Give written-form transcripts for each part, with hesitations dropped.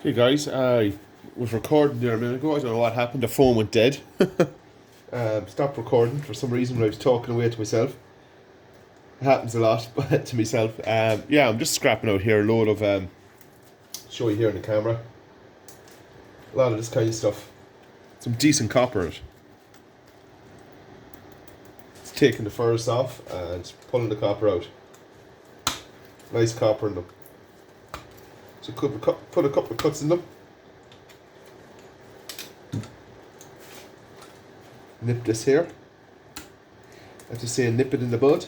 Hey guys, I was recording there a minute ago. I don't know what happened. The phone went dead. Stopped recording for some reason when I was talking away to myself. It happens a lot, but to myself. Yeah, I'm just scrapping out here a load of show you here in the camera. A lot of this kind of stuff. Some decent copper in it. It's taking the furnace off and pulling the copper out. Nice copper in them. So could put a couple of cuts in them. Nip this here. I have to say nip it in the bud.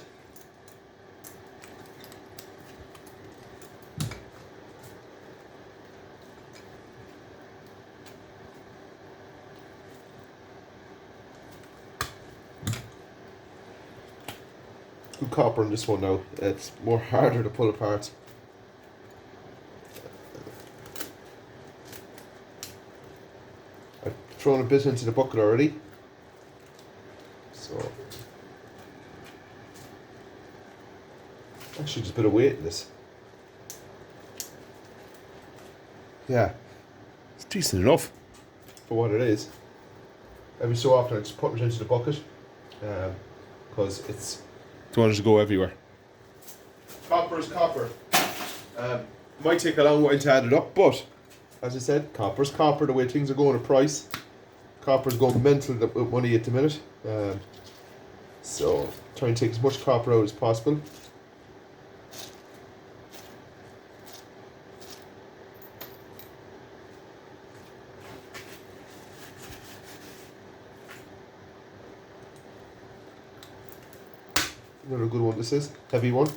Good copper in this one now. It's more harder to pull apart. I've thrown a bit into the bucket already. So actually just a bit of weight in this. Yeah. It's decent enough for what it is. Every so often I just put it into the bucket because it's don't want it to go everywhere. Copper is copper. Might take a long while to add it up, but as I said, copper's copper. The way things are going at price, copper's going mental with money at the minute. So try and take as much copper out as possible. Another good one this is, heavy one.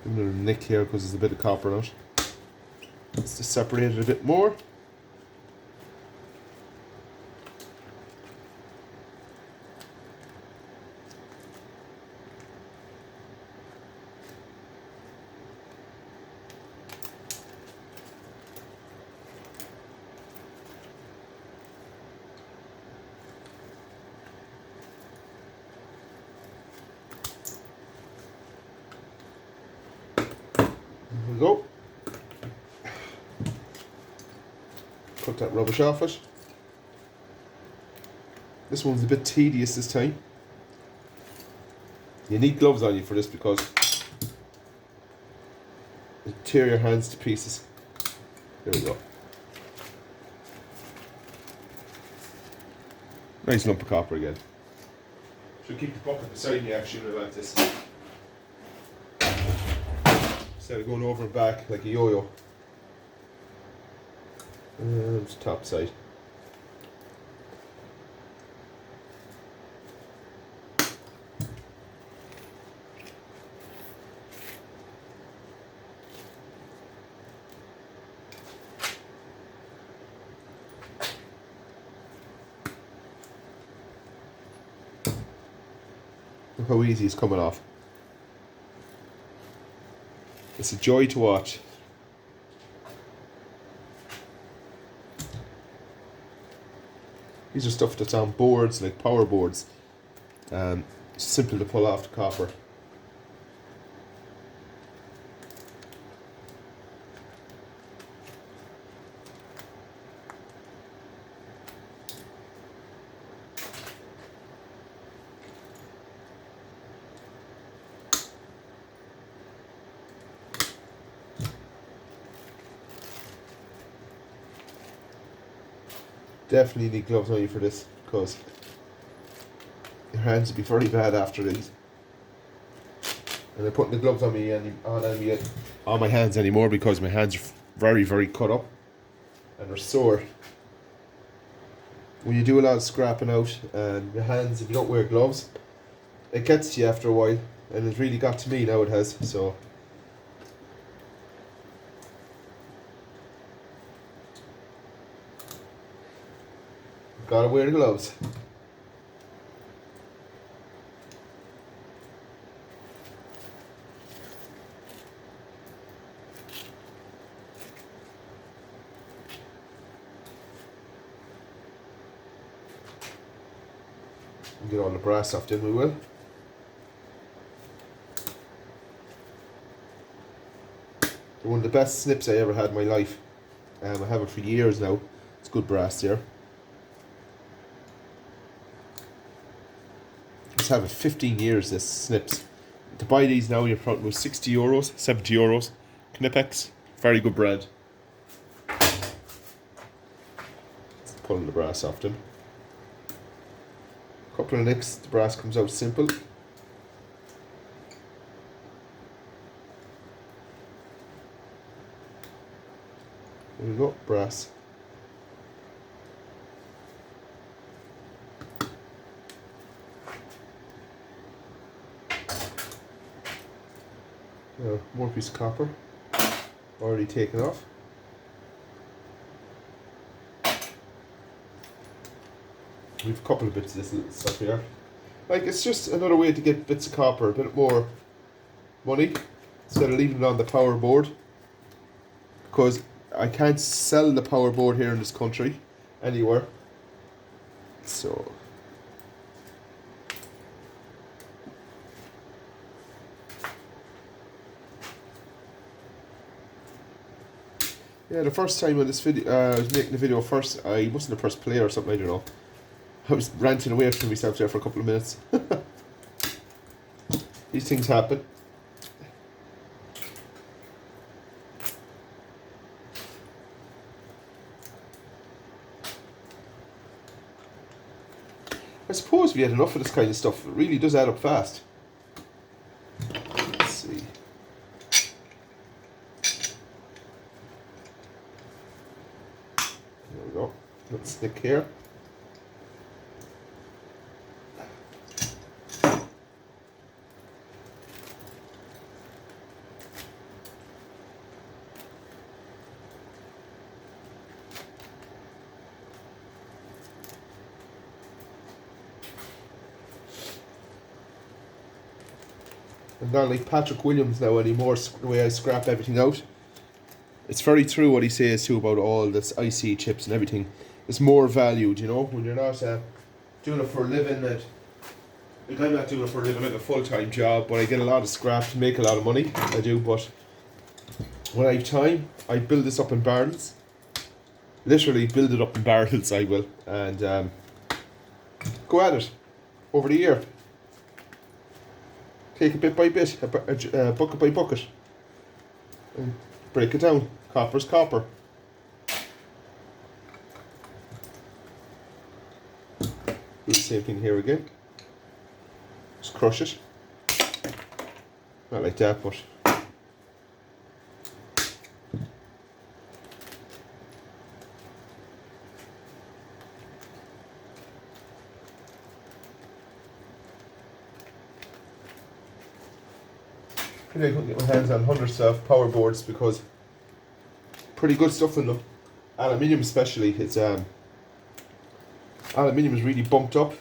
Another nick here because there's a bit of copper in it. Let's just separate it a bit more. There we go. Cut that rubbish off it. This one's a bit tedious this time. You need gloves on you for this because it'll tear your hands to pieces. There we go. Nice lump of copper again. Should keep the bucket beside me actually when I like this. Instead of going over and back like a yo-yo. And top side. Look how easy it's coming off. It's a joy to watch. These are stuff that's on boards, like power boards. It's simple to pull off the copper. Definitely need gloves on you for this because your hands will be very bad after these. And I'm putting the gloves on me and on my hands anymore because my hands are very, very cut up and they're sore. When you do a lot of scrapping out and your hands, if you don't wear gloves, it gets to you after a while, and it's really got to me now. It has, so. Gotta wear the gloves. And get all the brass off then we will. They're one of the best snips I ever had in my life. I have it for years now. It's good brass there. Let's have it 15 years, this snips. To buy these now, you're probably about €60, €70. Knipex, very good brand. Pulling the brass off them. Couple of nicks, the brass comes out simple. There we go, brass. Now, more piece of copper, already taken off. We've a couple of bits of this little stuff here. Like, it's just another way to get bits of copper, a bit more money, instead of leaving it on the power board. Because I can't sell the power board here in this country, anywhere. So... yeah, the first time on this video, I was making the video first, I wasn't the first player or something, I don't know. I was ranting away from myself there for a couple of minutes. These things happen. I suppose we had enough of this kind of stuff. It really does add up fast. Let's see. There we go. Let's stick here. I'm not like Patrick Williams now anymore, the way I scrap everything out. It's very true what he says too about all this IC chips and everything. It's more valued, you know, when you're not doing it for a living. And like, I'm not doing it for a living, like a full-time job, but I get a lot of scrap to make a lot of money. I do, but when I have time, I build this up in barrels. Literally build it up in barrels, I will. And go at it over the year. Take it bit by bit, bucket by bucket, and break it down. Copper's copper. Do the same thing here again. Just crush it. Not like that, but I couldn't get my hands on hundreds of power boards because pretty good stuff in them. Aluminium especially, it's aluminium is really bumped up.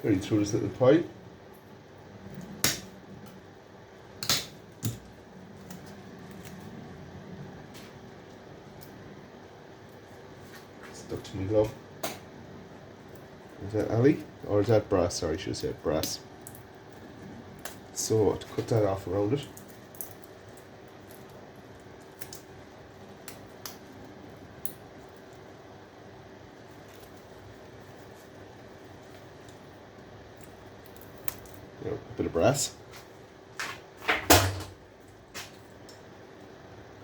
Very through this little pipe. Stuck to my glove. Is that Ali? Or is that brass? Sorry, I should have said brass. So, to cut that off around it. A bit of brass.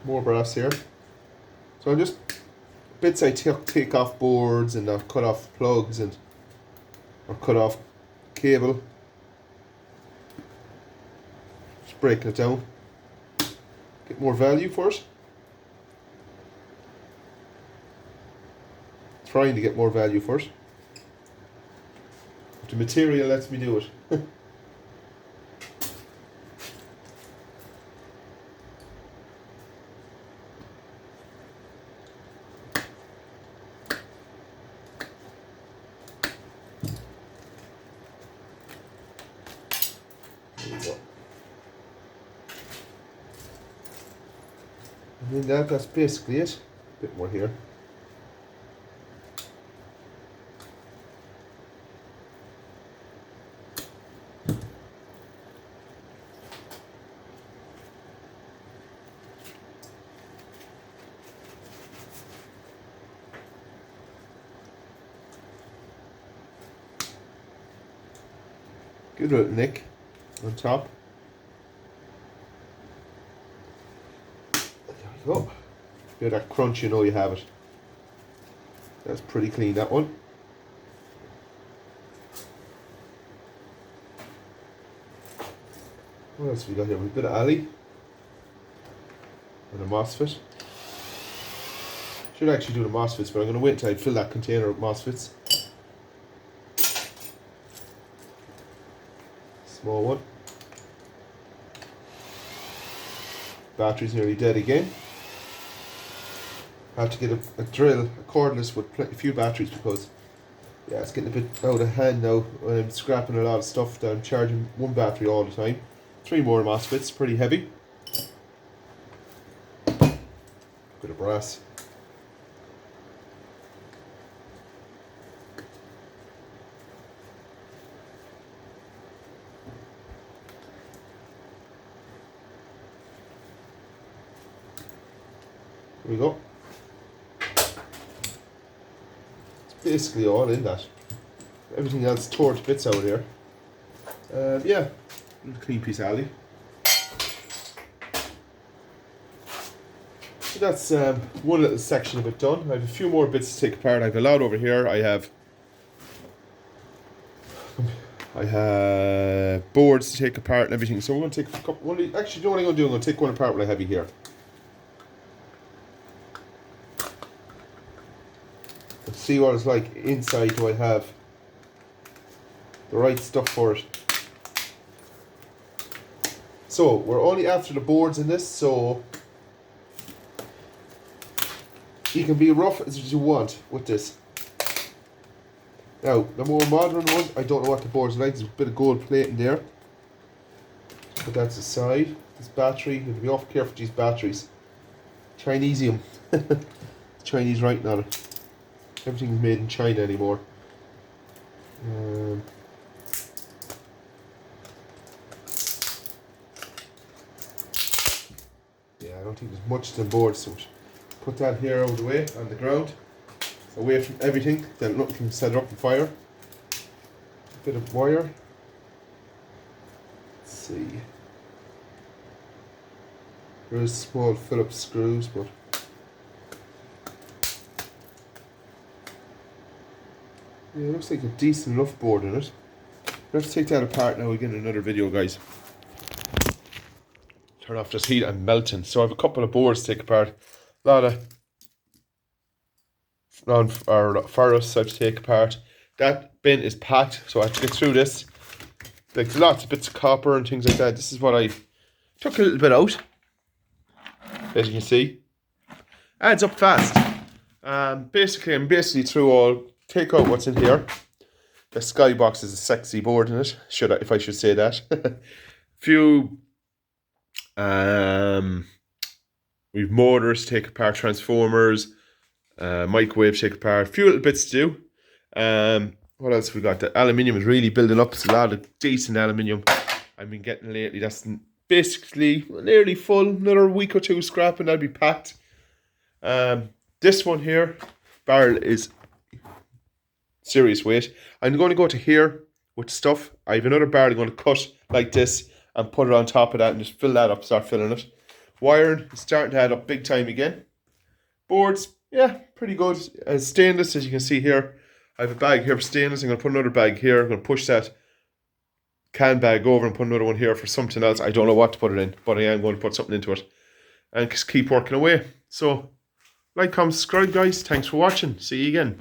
More brass here. So I'm just bits I take off boards and cut off plugs and or cut off cable. Just breaking it down. Get more value for it. trying to get more value for it. If the material lets me do it. There we go. And then that's basically it. A bit more here. Good little nick on top. There we go. Feel that crunch, you know you have it. That's pretty clean, that one. What else have we got here? We've got a bit of alley and a MOSFET. Should actually do the MOSFETs, but I'm going to wait until I fill that container with MOSFETs. Small one. Battery's nearly dead again. I have to get a drill, a cordless with a few batteries because yeah, it's getting a bit out of hand now. I'm scrapping a lot of stuff that I'm charging one battery all the time. 3 more MOSFETs, pretty heavy. Bit of brass. There we go. It's basically all in that. Everything else tore to bits out here. Yeah, clean piece of alley. So that's one little section of it done. I have a few more bits to take apart. I have a lot over here. I have boards to take apart and everything. So we're going to take a couple. Actually, you know what I'm going to do? I'm going to take one apart what I have here. Let's see what it's like inside. Do I have the right stuff for it? So we're only after the boards in this, so you can be rough as you want with this. Now, the more modern one, I don't know what the board's like. There's a bit of gold plate in there. But that's aside. This battery, you have to be awful careful with these batteries. Chinesium. Chinese writing on it. Everything's made in China anymore. Yeah, I don't think there's much to the board, so put that here out of the way on the ground, away from everything, then nothing can set it up and fire. A bit of wire. Let's see. There's small Phillips screws, but yeah, it looks like a decent enough board in it. Let's take that apart now again in another video, guys. Turn off this heat, I'm melting. So I have a couple of boards to take apart. A lot of ferrous I have to take apart. That bin is packed, so I have to get through this. Like lots of bits of copper and things like that. This is what I took a little bit out. As you can see, adds up fast. Basically, I'm through all. Take out what's in here. The Skybox is a sexy board in it. If I should say that. Few. We've motors to take apart, transformers, microwave to take apart. A few little bits to do. What else have we got? The aluminium is really building up. It's a lot of decent aluminium I've been getting lately. That's basically nearly full. Another week or two scrap and that'll be packed. This one here, barrel is serious weight. I'm going to go to here with stuff. I have another barrel I'm going to cut like this and put it on top of that and just fill that up, start filling it. Wiring is starting to add up big time again. Boards, yeah, pretty good. Stainless, as you can see here. I have a bag here for stainless. I'm going to put another bag here. I'm going to push that can bag over and put another one here for something else. I don't know what to put it in, but I am going to put something into it. And just keep working away. So, like, comment, subscribe, guys. Thanks for watching. See you again.